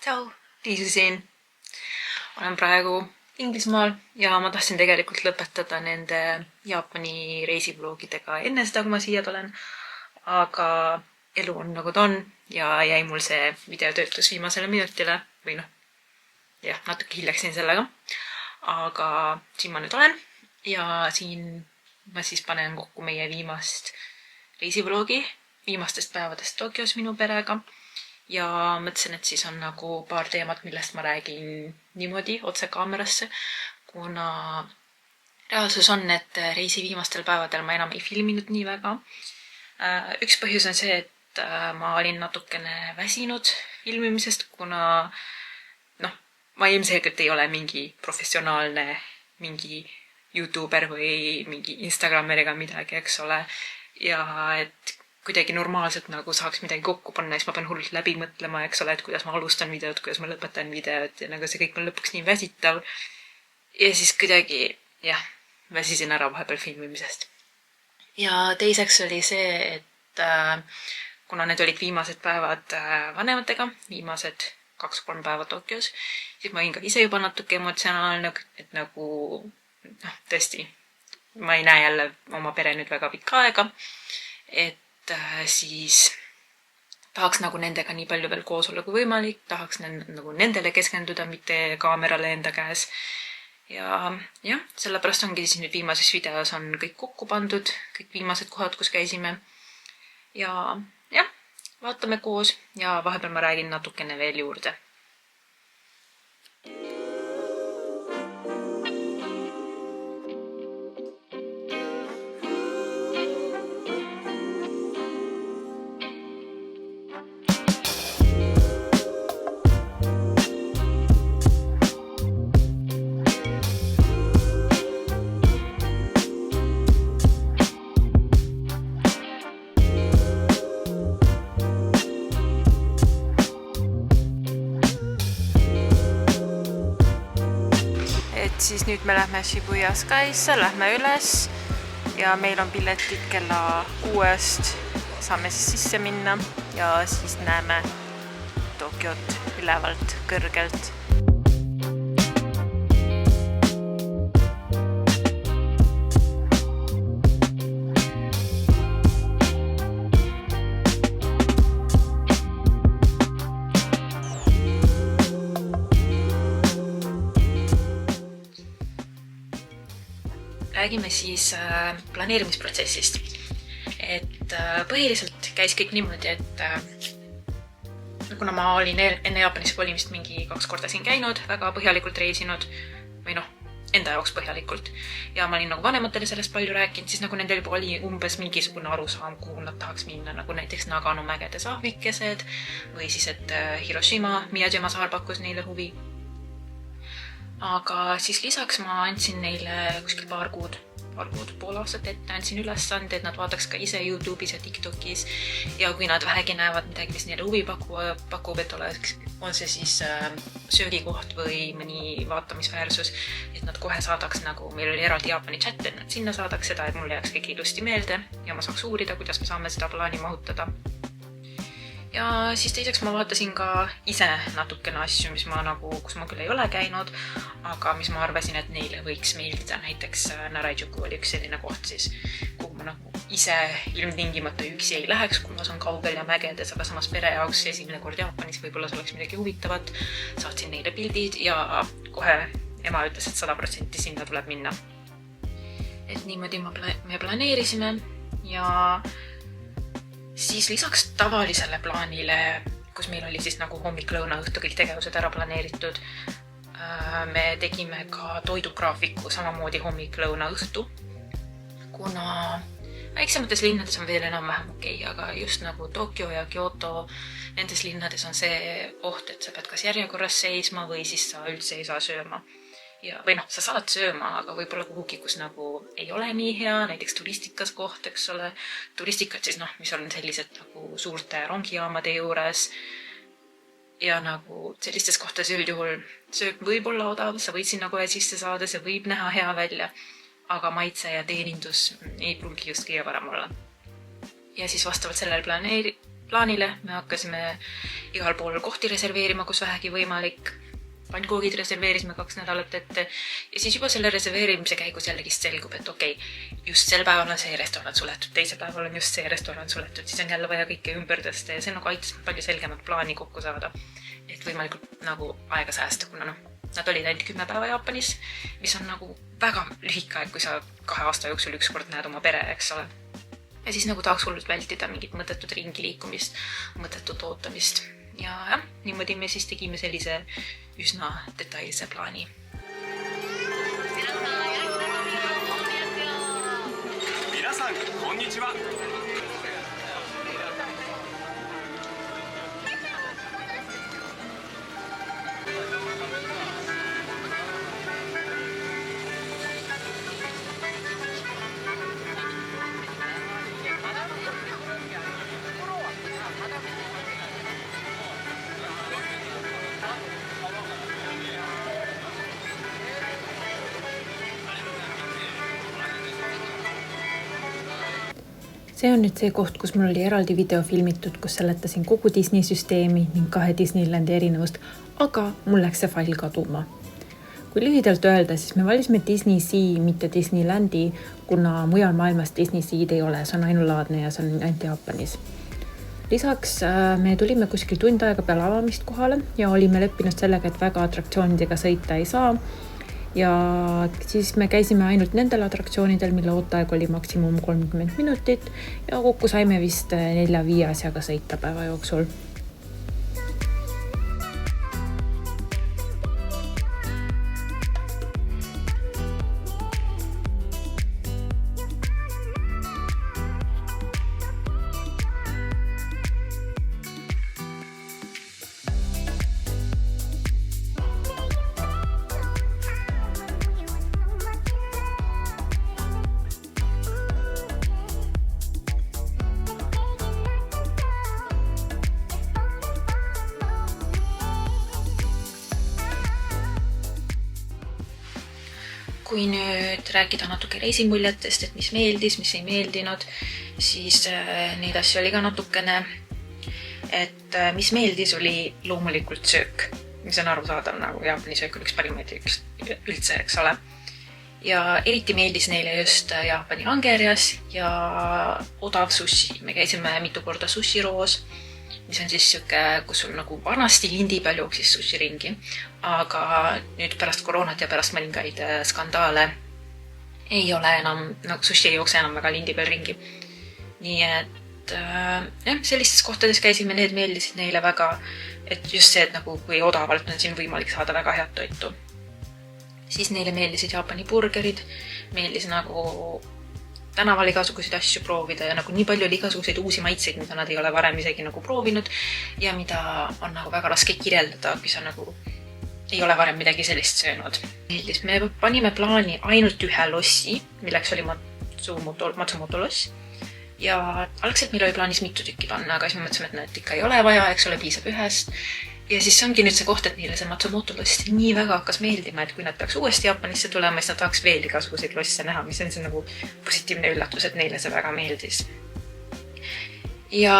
Tšau, Liisu siin. Olen praegu Inglismaal ja ma tahtsin tegelikult lõpetada nende Jaapani reisivlogidega enne seda, kui ma siia tulen. Aga elu on nagu ta on ja jäi mul see videotöötlus viimasele minutile või jah, natuke hiljaks jäin sellega. Aga siin ma nüüd olen ja siin ma siis panen kokku meie viimast reisivlogi viimastest päevadest Tokyos minu perega. Ja mõtlesin, et siis on nagu paar teemat, millest ma räägin niimoodi otse kaamerasse, kuna reaalsus on, et reisi viimastel päevadel ma enam ei filminud nii väga. Üks põhjus on see, et ma olin natukene väsinud filmimisest, kuna ma ilmselgelt ei ole mingi professionaalne, mingi YouTuber või mingi Instagramer ega midagi, eks ole. Ja et kuidagi normaalselt nagu saaks midagi kokku panna, siis ma pean hullult läbi mõtlema, eks ole, et kuidas ma alustan videot, kuidas ma lõpetan videot ja nagu see kõik on lõpuks nii väsitav. Ja siis kuidagi, väsisin ära vahepeal filmimisest. Ja teiseks oli see, et kuna need olid viimased päevad vanematega, viimased 2-3 päeva Tokyos, siis ma olin ka ise juba natuke emotsionaalne, et nagu tõesti, ma ei näe jälle oma pere nüüd väga pikka aega, et siis tahaks nagu nendega nii palju veel koos olla kui võimalik, tahaks nagu nendele keskenduda, mitte kaamerale enda käes. Ja sellepärast ongi siis nüüd viimases videos on kõik kokku pandud, kõik viimased kohad, kus käisime. Ja vaatame koos ja vahepeal ma räägin natukene veel juurde. Siis nüüd me lähme Shibuya Skysse, lähme üles ja meil on pilletid kella 6-st. Saame siis sisse minna ja siis näeme Tokyot ülevalt kõrgelt. Räägime siis planeerimisprotsessist. Et põhiliselt käis kõik niimoodi, et kuna ma olin enne Jaapanisse kolimist mingi 2 korda siin käinud, väga põhjalikult reisinud või enda jaoks põhjalikult. Ja ma olin nagu vanematele sellest palju rääkinud, siis nagu nendel juba oli umbes mingisugune arusaam, kuhu nad tahaks minna, nagu näiteks Nagano mägede sahvikesed või siis, et Hiroshima, Miyajima saar pakkus neile huvi. Aga siis lisaks ma andsin neile kuskil paar kuud, pool aastat ette andsin ülesande, et nad vaataks ka ise YouTube'is ja TikTok'is ja kui nad vähegi näevad midagi, mis neile huvi pakub, et on see siis söögikoht või mõni vaatamisväärsus, et nad kohe saadaks nagu, meil oli eraldi Jaapani chat, et nad sinna saadaks seda, et mul jääks kõik ilusti meelde ja ma saaks uurida, kuidas me saame seda plaani mahutada. Ja siis teiseks ma vaatasin ka ise natukene asju, kus ma küll ei ole käinud, aga mis ma arvasin, et neile võiks meeldida. Näiteks Narajuku oli üks selline koht siis, kuhu ma nagu ise ilmtingimata üksi ei läheks, kuna see on kaugel ja mägedes, aga samas pere jaoks esimene kord Jaapanis võib-olla see oleks midagi huvitavat. Saatsin neile pildid ja kohe ema ütles, et 100% sinna tuleb minna. Et niimoodi me planeerisime ja siis lisaks tavalisele plaanile, kus meil oli siis nagu hommik-lõuna õhtu kõik tegevused ära planeeritud, me tegime ka toidugraafiku samamoodi hommik-lõuna õhtu, kuna väiksemates linnades on veel enam-vähem okei, aga just nagu Tokyo ja Kyoto, nendes linnades on see oht, et sa pead kas järjekorras seisma või siis sa üldse ei saa sööma. Või sa saad sööma, aga võib-olla kuhugi, kus nagu ei ole nii hea, näiteks turistikas koht, eks ole. Turistikad siis, mis on sellised nagu suurte rongijaamade juures. Ja nagu sellistes kohtades üldjuhul söök võib olla odav, sa võid sinna kohe sisse saada, see võib näha hea välja, aga maitse ja teenindus ei pruugi just kõige parem olla. Ja siis vastavalt sellele plaanile, me hakkasime igal pool kohti reserveerima, kus vähegi võimalik. Pannkoogid reserveerisime 2 nädalat ette ja siis juba selle reserveerimise käigus jällegi selgub, et okei, just sel päeval on see restoran suletud, teise päeval on just see restoran suletud, siis on jälle vaja kõike ümber tõsta ja see nagu aitas palju selgemat plaani kokku saada, et võimalikult nagu aega säästa, kuna nad olid ainult 10 päeva Jaapanis, mis on nagu väga lühike aeg, kui sa 2 aasta jooksul ükskord näed oma pere, eks ole. Ja siis nagu tahaks hullult vältida mingit mõttetut ringi liikumist, mõttetut ootamist. Ja jah, niimoodi me siis tegime sellise üsna detailse plaani. Minasan, konnichiwa! See on nüüd see koht, kus mul oli eraldi video filmitud, kus seletasin kogu Disney süsteemi ning 2 Disneylandi erinevust, aga mul läks see fail kaduma. Kui lühidalt öelda, siis me valisime Disney Sea, mitte Disneylandi, kuna mujal maailmas Disney Sea'd ei ole, see on ainulaadne ja see on ainult Jaapanis. Lisaks me tulime kuskil tund aega peale avamist kohale ja olime leppinud sellega, et väga atraktsioonidega sõita ei saa. Ja siis me käisime ainult nendel atraktsioonidel, mille ootaeg oli maksimum 30 minutit ja kokku saime vist 4-5 asjaga sõita päeva jooksul. Kui nüüd rääkida natuke reisimuljetest, et mis meeldis, mis ei meeldinud, siis neid asju oli ka natukene, et mis meeldis oli loomulikult söök, mis on arusaadav, nagu Jaapani söök on üks parimaid üldse, eks ole. Ja eriti meeldis neile just Jaapani angerjas ja odav sushi. Me käisime mitu korda sushiroos, mis on siis siuke, kus sul nagu vanasti lindi peal jooksis sushi ringi, aga nüüd pärast koroonat ja pärast mõningaid skandaale ei ole enam, nagu sushi ei jookse enam väga lindi peal ringi. Nii et jah, sellistes kohtades käisime, need meeldisid neile väga, et just see, et nagu kui odavalt on siin võimalik saada väga head toitu. Siis neile meeldisid Jaapani burgerid, meeldis nagu tänaval igasuguseid asju proovida ja nagu nii palju oli igasuguseid uusi maitseid, mida nad ei ole varem isegi nagu proovinud ja mida on nagu väga raske kirjeldada, kui sa nagu ei ole varem midagi sellist söönud. Me panime plaani ainult ühe lossi, milleks oli Matsumoto loss ja algselt meil oli plaanis mitu tükki panna, aga siis me mõtlesime, et need ikka ei ole vaja, eks ole, piisab ühest. Ja siis ongi nüüd see koht, et neile see Matsumoto loss nii väga hakkas meeldima, et kui nad peaks uuesti Jaapanisse tulema, siis nad tahaks veel igasuguseid losse näha, mis on see nagu positiivne üllatus, et neile see väga meeldis. Ja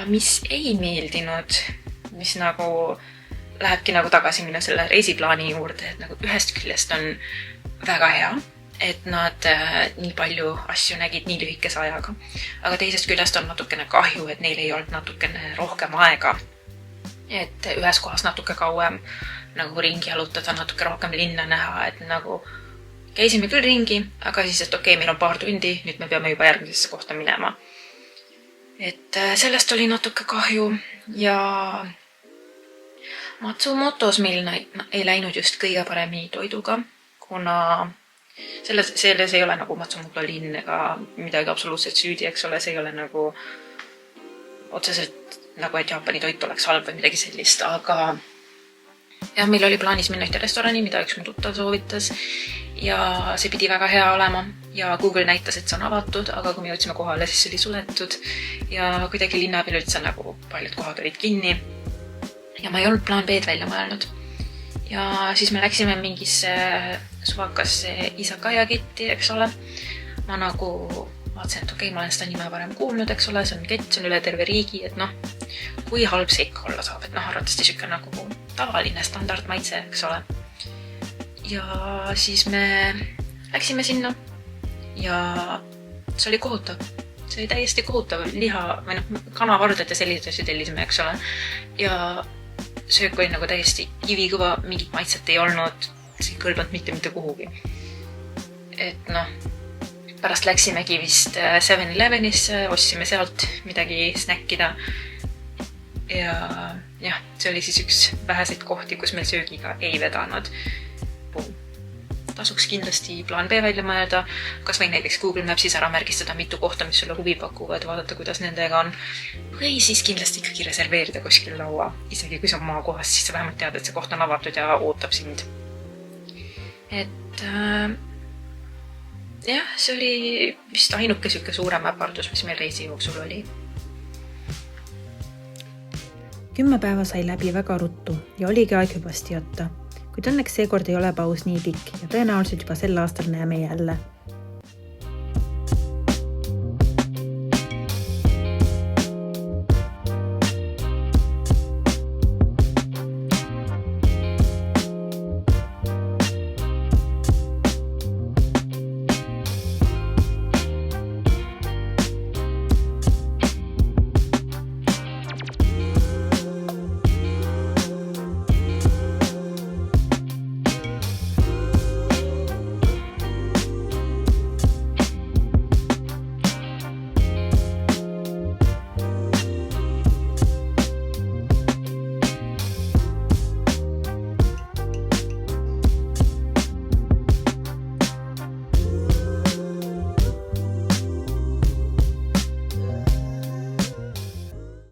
mis ei meeldinud, mis nagu lähebki nagu tagasi minu selle reisiplaani juurde, et nagu ühest küljest on väga hea, et nad nii palju asju nägid nii lühikese ajaga. Aga teisest küljest on natukene kahju, et neil ei olnud natukene rohkem aega. Et ühes kohas natuke kauem nagu ringi jalutada, natuke rohkem linna näha, et nagu käisime küll ringi, aga siis, et okei, meil on paar tundi, nüüd me peame juba järgmisesse kohta minema. Et sellest oli natuke kahju ja Matsumotos meil ei läinud just kõige paremini toiduga, kuna selles ei ole nagu Matsumoto linn ega midagi absoluutselt süüdi, eks ole, see ei ole nagu otseselt nagu, et Jaapani toit oleks halb või midagi sellist, aga jah, meil oli plaanis minna ühte restorani, mida üks mu tuttav soovitas ja see pidi väga hea olema ja Google näitas, et see on avatud, aga kui me jõudsime kohale, siis see oli suletud ja kuidagi linna peal üldse nagu paljud kohad olid kinni ja ma ei olnud plaan B-d välja mõelnud. Ja siis me läksime mingisse suvakasse Isakaya ketti, eks ole. Ma vaatasin, et okei, ma olen seda nime varem kuulnud, eks ole, see on kett, see on üle terve riigi, et noh, kui halb see ikka olla saab, et noh, arvatavasti siuke nagu tavaline standardmaitse, eks ole. Ja siis me läksime sinna ja see oli kohutav. See oli täiesti kohutav liha või noh, kanavardet ja sellised asju tellisime, eks ole. Ja söök oli nagu täiesti kivikõva, mingit maitset ei olnud, see ei kõlbanud mitte kuhugi. Et noh, pärast läksimegi vist 7-Elevenisse, ostsime sealt midagi snäkkida. Ja jah, see oli siis üks väheseid kohti, kus meil söögiga ei vedanud. Tasuks kindlasti plaan B välja mõelda, kas või näiteks Google Mapsis ära märgistada mitu kohta, mis sulle huvi pakuvad, vaadata, kuidas nendega on. Või siis kindlasti ikkagi reserveerida kuskil laua. Isegi kui see on maakohas, siis sa vähemalt tead, et see koht on avatud ja ootab sind. Et jah, see oli vist ainuke siuke suurem äpardus, mis meil reisi jooksul oli. 10 päeva sai läbi väga ruttu ja oligi aeg hüvasti jätta. Kuid õnneks seekord ei ole paus nii pikk ja tõenäoliselt juba sel aastal näeme jälle.